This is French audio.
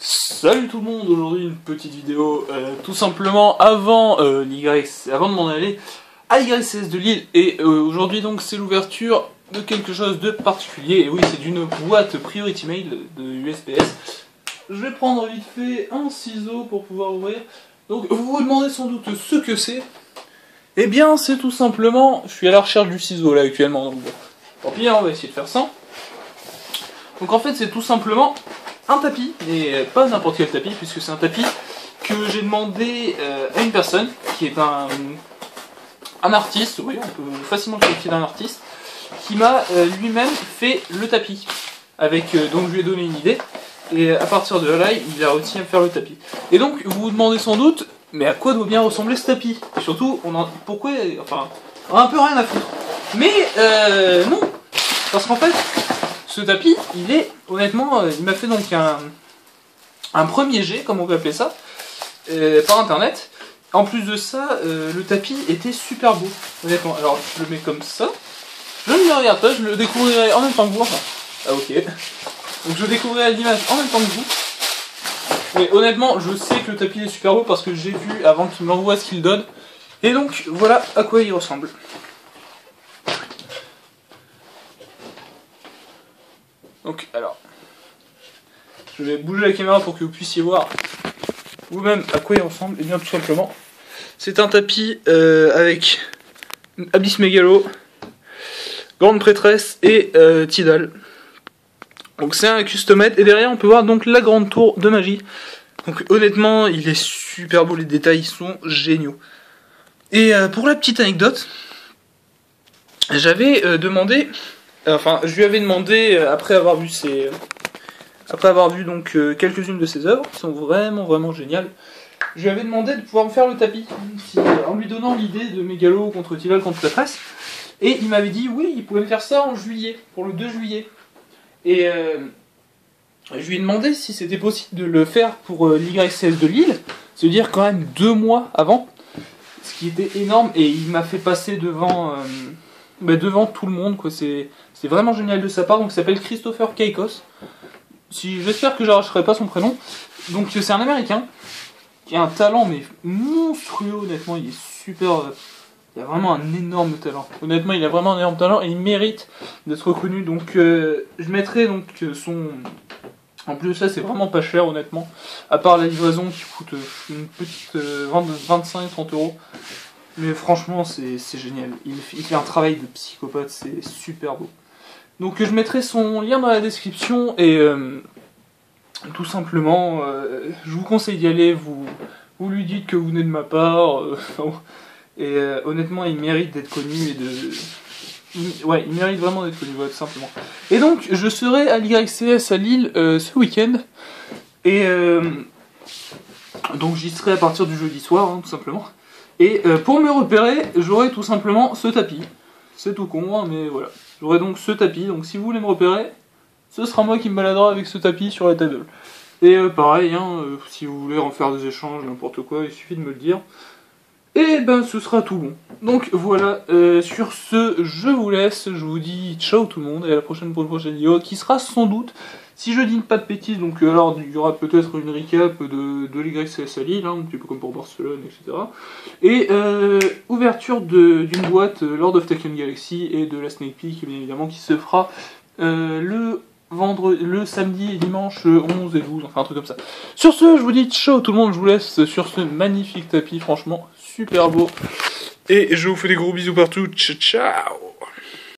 Salut tout le monde, aujourd'hui une petite vidéo tout simplement avant avant de m'en aller à l'YCS de Lille et aujourd'hui donc c'est l'ouverture de quelque chose de particulier et oui c'est d'une boîte Priority Mail de USPS. Je vais prendre vite fait un ciseau pour pouvoir ouvrir. Donc vous vous demandez sans doute ce que c'est. Eh bien c'est tout simplement, je suis à la recherche du ciseau là actuellement donc bon. Tant pis, on va essayer de faire ça. Donc en fait c'est tout simplement un tapis, et pas n'importe quel tapis, puisque c'est un tapis que j'ai demandé à une personne qui est un artiste, oui, on peut facilement qualifier d'un artiste, qui m'a lui-même fait le tapis. Avec, donc je lui ai donné une idée, et à partir de là, il a réussi à me faire le tapis. Et donc, vous vous demandez sans doute, mais à quoi doit bien ressembler ce tapis? Et surtout, pourquoi, enfin, on a un peu rien à foutre. Mais, non, parce qu'en fait, ce tapis, il est, honnêtement, il m'a fait donc un premier jet, comme on peut appeler ça, par internet. En plus de ça, le tapis était super beau, honnêtement. Alors, je le mets comme ça. Je ne le regarde pas, je le découvrirai en même temps que vous. Enfin, ah ok. Donc je découvrirai l'image en même temps que vous. Mais honnêtement, je sais que le tapis est super beau parce que j'ai vu avant qu'il m'envoie ce qu'il donne. Et donc, voilà à quoi il ressemble. Donc, alors, je vais bouger la caméra pour que vous puissiez voir vous-même à quoi il ressemble. Et bien, tout simplement, c'est un tapis avec Abyss Megalo, Grande Prêtresse et Tidal. Donc, c'est un custom-made. Et derrière, on peut voir donc la grande tour de magie. Donc, honnêtement, il est super beau. Les détails sont géniaux. Et pour la petite anecdote, j'avais demandé. Enfin, je lui avais demandé, après avoir vu donc quelques-unes de ses œuvres, qui sont vraiment géniales, je lui avais demandé de pouvoir me faire le tapis, en lui donnant l'idée de Megalo contre Tidal contre la presse, et il m'avait dit oui, il pouvait me faire ça en juillet, pour le 2 juillet. Et je lui ai demandé si c'était possible de le faire pour l'YCS de Lille, c'est-à-dire quand même 2 mois avant, ce qui était énorme, et il m'a fait passer devant tout le monde, quoi. C'est vraiment génial de sa part. Donc il s'appelle Christopher Keikos. J'espère que j'arracherai pas son prénom. Donc c'est un américain qui a un talent mais monstrueux, honnêtement, il est super. Il a vraiment un énorme talent. Honnêtement, il a vraiment un énorme talent et il mérite d'être reconnu. Donc je mettrai donc son. En plus de ça, c'est vraiment pas cher, honnêtement. À part la livraison qui coûte une petite 25-30 euros. Mais franchement, c'est génial. Il fait un travail de psychopathe, c'est super beau. Donc je mettrai son lien dans la description et tout simplement, je vous conseille d'y aller. Vous lui dites que vous venez de ma part. Et honnêtement, il mérite d'être connu et de... Ouais, il mérite vraiment d'être connu, tout simplement. Et donc, je serai à l'YCS à Lille ce week-end. Et donc j'y serai à partir du jeudi soir, hein, tout simplement. Et pour me repérer, j'aurai tout simplement ce tapis. C'est tout con, hein, mais voilà. J'aurai donc ce tapis, donc si vous voulez me repérer, ce sera moi qui me baladera avec ce tapis sur la table. Et pareil, hein, si vous voulez en faire des échanges, n'importe quoi, il suffit de me le dire. Et ben ce sera tout bon. Donc voilà, sur ce, je vous laisse, je vous dis ciao tout le monde, et à la prochaine pour une prochaine vidéo, qui sera sans doute, si je dis pas de bêtises, donc alors il y aura peut-être une recap de l'YCS à Lille, hein, un petit peu comme pour Barcelone, etc. Et ouverture d'une boîte Lord of Tekken Galaxy et de la Sneak Peek, bien évidemment, qui se fera le samedi et dimanche 11 et 12, enfin un truc comme ça. Sur ce, je vous dis ciao tout le monde, je vous laisse sur ce magnifique tapis, franchement super beau. Et je vous fais des gros bisous partout, ciao ciao.